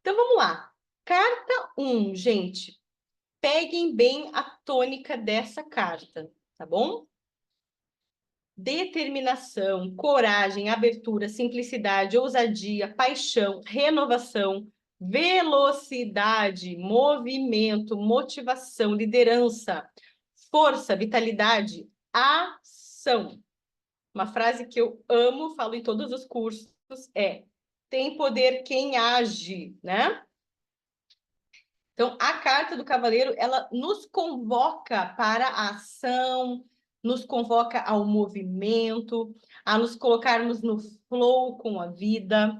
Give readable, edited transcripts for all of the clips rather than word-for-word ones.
Então, vamos lá. Carta 1, gente. Peguem bem a tônica dessa carta, tá bom? Determinação, coragem, abertura, simplicidade, ousadia, paixão, renovação, velocidade, movimento, motivação, liderança, força, vitalidade, ação. Uma frase que eu amo, falo em todos os cursos, é: tem poder quem age, né? Então, a carta do cavaleiro, ela nos convoca para a ação, nos convoca ao movimento, a nos colocarmos no flow com a vida.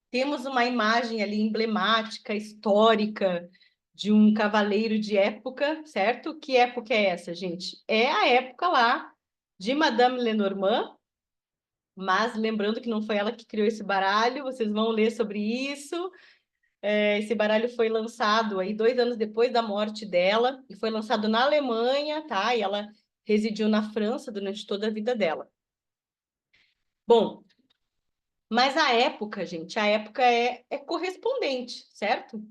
Temos uma imagem ali emblemática, histórica, de um cavaleiro de época, certo? Que época é essa, gente? É a época lá de Madame Lenormand, mas lembrando que não foi ela que criou esse baralho, vocês vão ler sobre isso. Esse baralho foi lançado aí 2 anos depois da morte dela, e foi lançado na Alemanha, tá? E ela residiu na França durante toda a vida dela. Bom, mas a época, gente, a época é correspondente, certo?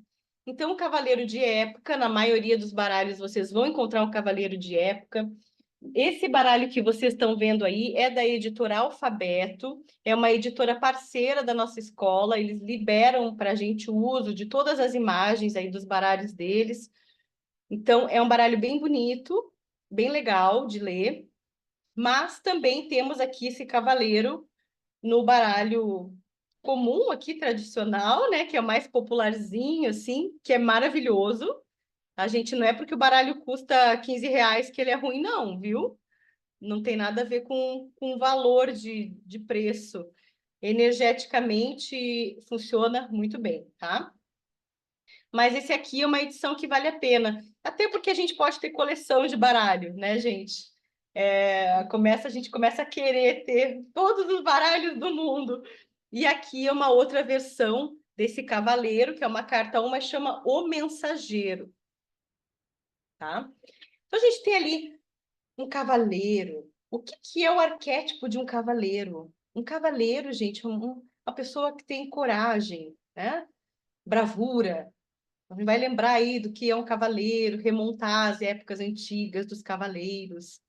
Então, o cavaleiro de época, na maioria dos baralhos, vocês vão encontrar um cavaleiro de época. Esse baralho que vocês estão vendo aí é da editora Alfabeto, é uma editora parceira da nossa escola, eles liberam para a gente o uso de todas as imagens aí dos baralhos deles. Então, é um baralho bem bonito, bem legal de ler, mas também temos aqui esse cavaleiro no baralho comum aqui, tradicional, né, que é o mais popularzinho, assim, que é maravilhoso. A gente não é porque o baralho custa R$ 15 que ele é ruim, não, viu? Não tem nada a ver com o valor de preço. Energeticamente funciona muito bem, tá? Mas esse aqui é uma edição que vale a pena. Até porque a gente pode ter coleção de baralho, né, gente? A gente começa a querer ter todos os baralhos do mundo. E aqui é uma outra versão desse cavaleiro, que é uma carta 1, mas chama O Mensageiro, tá? Então a gente tem ali um cavaleiro. O que é o arquétipo de um cavaleiro? Um cavaleiro, gente, uma pessoa que tem coragem, né? Bravura. A gente vai lembrar aí do que é um cavaleiro, remontar às épocas antigas dos cavaleiros.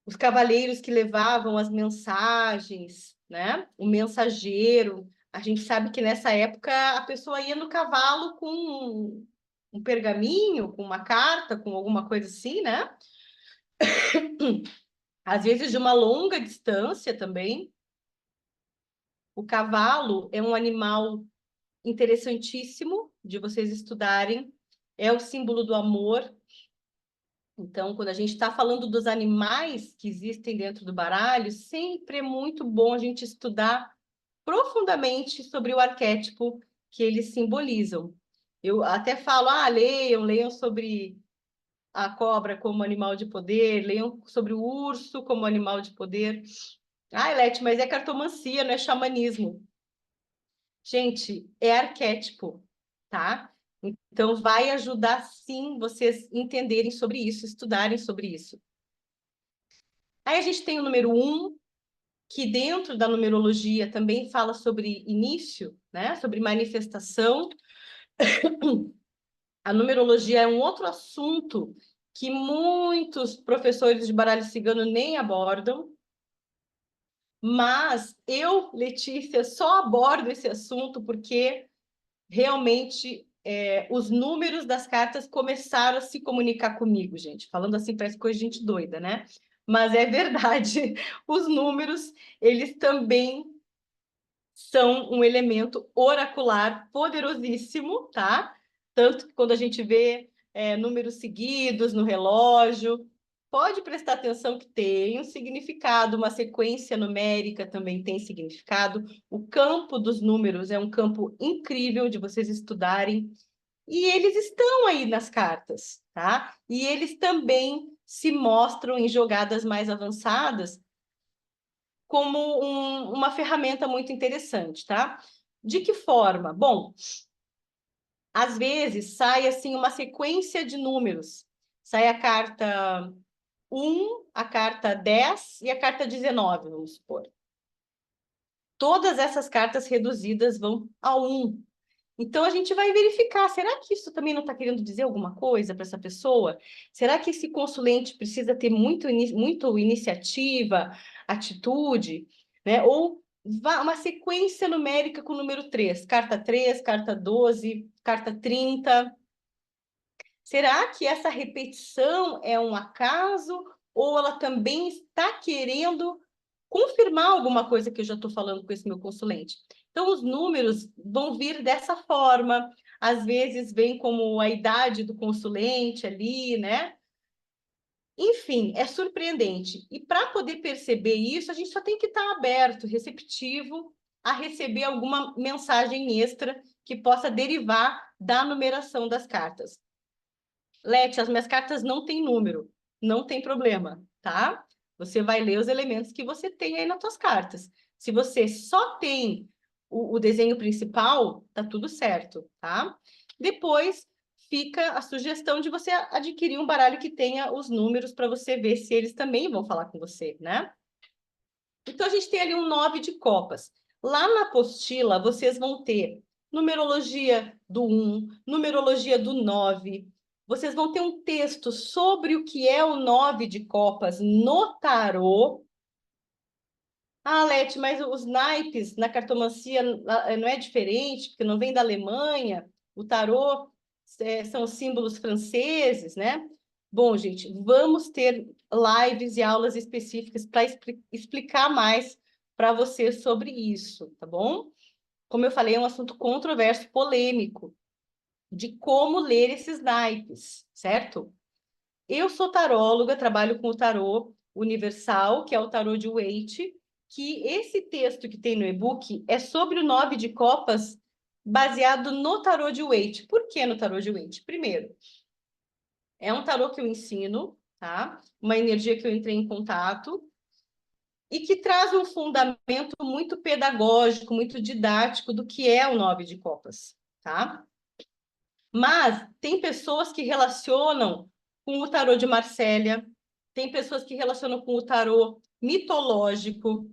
Os cavaleiros que levavam as mensagens, né? O mensageiro. A gente sabe que nessa época a pessoa ia no cavalo com um pergaminho, com uma carta, com alguma coisa assim, né? Às vezes de uma longa distância também. O cavalo é um animal interessantíssimo de vocês estudarem. É o símbolo do amor. Então, quando a gente está falando dos animais que existem dentro do baralho, sempre é muito bom a gente estudar profundamente sobre o arquétipo que eles simbolizam. Eu até falo, leiam sobre a cobra como animal de poder, leiam sobre o urso como animal de poder. Ah, Elete, mas é cartomancia, não é xamanismo. Gente, é arquétipo, tá? Então, vai ajudar, sim, vocês entenderem sobre isso, estudarem sobre isso. Aí a gente tem o número 1, que dentro da numerologia também fala sobre início, né? Sobre manifestação. A numerologia é um outro assunto que muitos professores de baralho cigano nem abordam, mas eu, Letícia, só abordo esse assunto porque realmente os números das cartas começaram a se comunicar comigo, gente. Falando assim, parece coisa de gente doida, né? Mas é verdade. Os números, eles também são um elemento oracular poderosíssimo, tá? Tanto que quando a gente vê números seguidos no relógio, pode prestar atenção que tem um significado, uma sequência numérica também tem significado. O campo dos números é um campo incrível de vocês estudarem, e eles estão aí nas cartas, tá? E eles também se mostram em jogadas mais avançadas como uma ferramenta muito interessante, tá? De que forma? Bom, às vezes sai assim uma sequência de números. Sai a carta 1, a carta 10 e a carta 19, vamos supor. todas essas cartas reduzidas vão a 1. Então, a gente vai verificar, será que isso também não está querendo dizer alguma coisa para essa pessoa? Será que esse consulente precisa ter muito iniciativa, atitude, né? Ou uma sequência numérica com o número 3, carta 3, carta 12, carta 30. Será que essa repetição é um acaso ou ela também está querendo confirmar alguma coisa que eu já estou falando com esse meu consulente? Então, os números vão vir dessa forma, às vezes vem como a idade do consulente ali, né? Enfim, é surpreendente. E para poder perceber isso, a gente só tem que estar aberto, receptivo a receber alguma mensagem extra que possa derivar da numeração das cartas. Leti, as minhas cartas não têm número, não tem problema, tá? Você vai ler os elementos que você tem aí nas suas cartas. Se você só tem o desenho principal, tá tudo certo, tá? Depois fica a sugestão de você adquirir um baralho que tenha os números para você ver se eles também vão falar com você, né? Então, a gente tem ali um 9 de copas. Lá na apostila, vocês vão ter numerologia do 1, numerologia do 9. Vocês vão ter um texto sobre o que é o 9 de copas no tarô. Ah, Leti, mas os naipes na cartomancia não é diferente, porque não vem da Alemanha. O tarô são símbolos franceses, né? Bom, gente, vamos ter lives e aulas específicas para explicar mais para você sobre isso, tá bom? Como eu falei, é um assunto controverso, polêmico, de como ler esses naipes, certo? Eu sou taróloga, trabalho com o tarô universal, que é o tarô de Waite, que esse texto que tem no e-book é sobre o 9 de copas, baseado no tarô de Waite. Por que no tarô de Waite? Primeiro, é um tarô que eu ensino, tá? Uma energia que eu entrei em contato e que traz um fundamento muito pedagógico, muito didático do que é o 9 de copas, tá? Mas tem pessoas que relacionam com o tarô de Marsella, tem pessoas que relacionam com o tarô mitológico,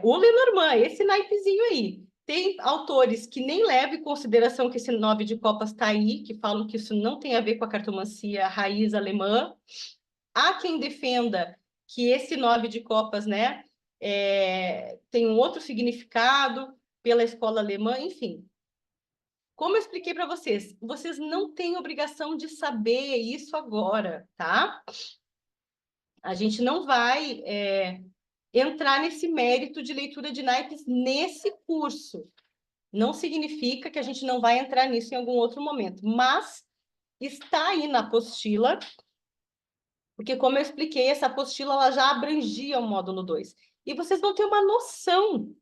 o Lenormand, esse naipezinho aí. Tem autores que nem levam em consideração que esse 9 de copas está aí, que falam que isso não tem a ver com a cartomancia raiz alemã. Há quem defenda que esse 9 de copas, né, tem um outro significado pela escola alemã, enfim. Como eu expliquei para vocês, vocês não têm obrigação de saber isso agora, tá? A gente não vai entrar nesse mérito de leitura de naipes nesse curso. Não significa que a gente não vai entrar nisso em algum outro momento, mas está aí na apostila, porque como eu expliquei, essa apostila ela já abrangia o módulo 2. E vocês vão ter uma noção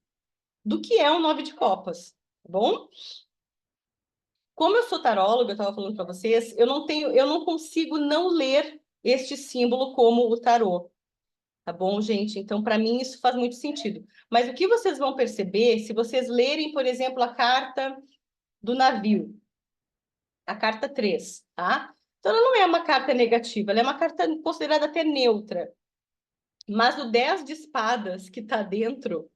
do que é um 9 de copas, tá bom? Como eu sou taróloga, eu estava falando para vocês, eu não consigo não ler este símbolo como o tarô, tá bom, gente? Então, para mim, isso faz muito sentido. Mas o que vocês vão perceber, se vocês lerem, por exemplo, a carta do navio, a carta 3, tá? Então, ela não é uma carta negativa, ela é uma carta considerada até neutra. Mas o 10 de espadas que está dentro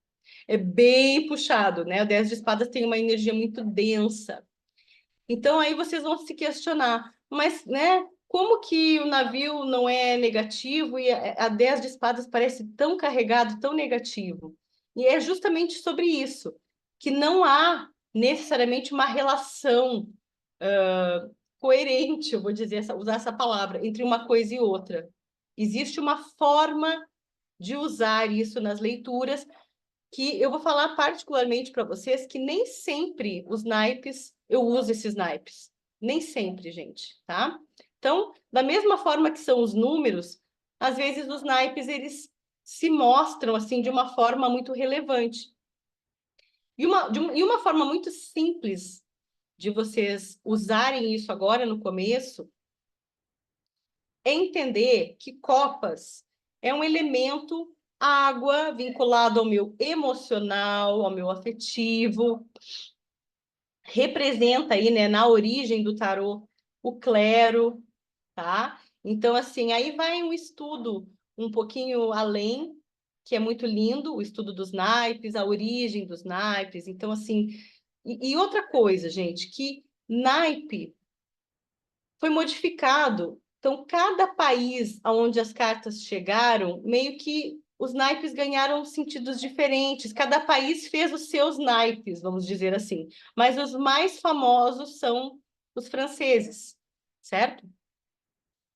é bem puxado, né? O 10 de espadas tem uma energia muito densa. Então, aí vocês vão se questionar, mas, né, como que o navio não é negativo e a 10 de espadas parece tão carregado, tão negativo? E é justamente sobre isso, que não há necessariamente uma relação coerente, eu vou dizer, usar essa palavra, entre uma coisa e outra. Existe uma forma de usar isso nas leituras que eu vou falar particularmente para vocês que nem sempre os naipes, eu uso esses naipes. Nem sempre, gente, tá? Então, da mesma forma que são os números, às vezes os naipes, eles se mostram, assim, de uma forma muito relevante. E uma forma muito simples de vocês usarem isso agora no começo é entender que copas é um elemento água vinculado ao meu emocional, ao meu afetivo, representa aí, né, na origem do tarô, o clero, tá? Então, assim, aí vai um estudo um pouquinho além, que é muito lindo, o estudo dos naipes, a origem dos naipes. Então, assim, e outra coisa, gente, que naipe foi modificado. Então, cada país aonde as cartas chegaram, meio que os naipes ganharam sentidos diferentes. Cada país fez os seus naipes, vamos dizer assim. Mas os mais famosos são os franceses, certo?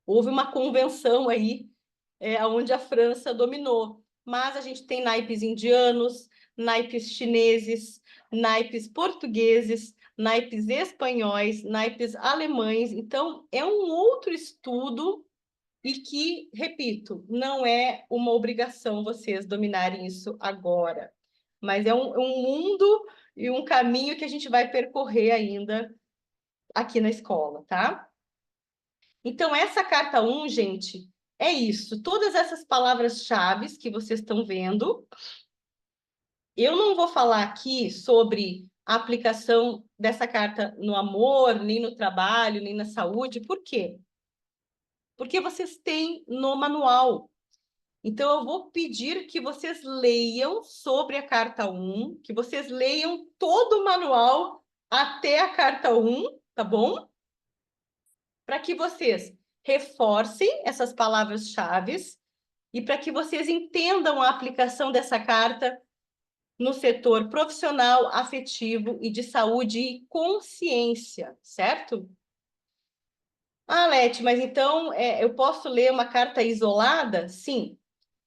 Houve uma convenção aí, onde a França dominou. Mas a gente tem naipes indianos, naipes chineses, naipes portugueses, naipes espanhóis, naipes alemães. Então, é um outro estudo e que, repito, não é uma obrigação vocês dominarem isso agora. Mas é um mundo e um caminho que a gente vai percorrer ainda aqui na escola, tá? Então, essa carta 1, gente, é isso. Todas essas palavras-chave que vocês estão vendo, eu não vou falar aqui sobre a aplicação dessa carta no amor, nem no trabalho, nem na saúde. Por quê? Porque vocês têm no manual. Então, eu vou pedir que vocês leiam sobre a carta 1, que vocês leiam todo o manual até a carta 1, tá bom? Para que vocês reforcem essas palavras-chave e para que vocês entendam a aplicação dessa carta no setor profissional, afetivo e de saúde e consciência, certo? Ah, Leti, mas então eu posso ler uma carta isolada? Sim.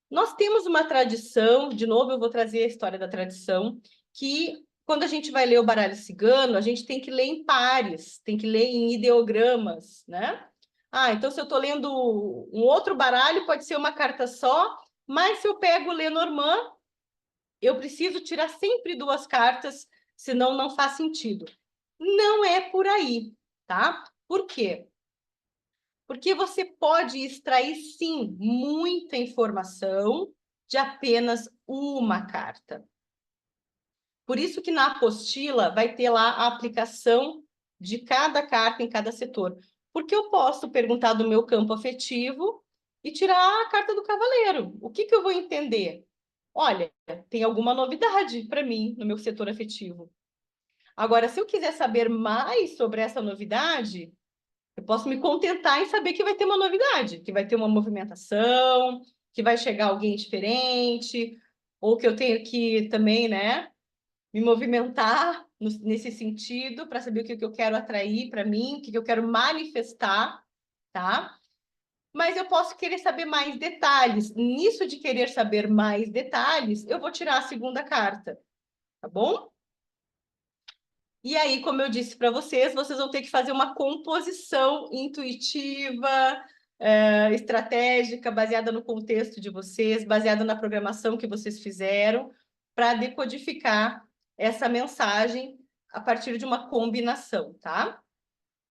Nós temos uma tradição, de novo eu vou trazer a história da tradição, que quando a gente vai ler o baralho cigano, a gente tem que ler em pares, tem que ler em ideogramas, né? Ah, então se eu estou lendo um outro baralho, pode ser uma carta só, mas se eu pego o Lenormand, eu preciso tirar sempre duas cartas, senão não faz sentido. Não é por aí, tá? Por quê? Porque você pode extrair, sim, muita informação de apenas uma carta. Por isso que na apostila vai ter lá a aplicação de cada carta em cada setor. Porque eu posso perguntar do meu campo afetivo e tirar a carta do cavaleiro. O que eu vou entender? Olha, tem alguma novidade para mim no meu setor afetivo. Agora, se eu quiser saber mais sobre essa novidade, eu posso me contentar em saber que vai ter uma novidade, que vai ter uma movimentação, que vai chegar alguém diferente, ou que eu tenho que também, né, me movimentar nesse sentido para saber o que eu quero atrair para mim, o que eu quero manifestar, tá? Mas eu posso querer saber mais detalhes. Nisso de querer saber mais detalhes, eu vou tirar a segunda carta, tá bom? E aí, como eu disse para vocês, vocês vão ter que fazer uma composição intuitiva, estratégica, baseada no contexto de vocês, baseada na programação que vocês fizeram, para decodificar essa mensagem a partir de uma combinação, tá?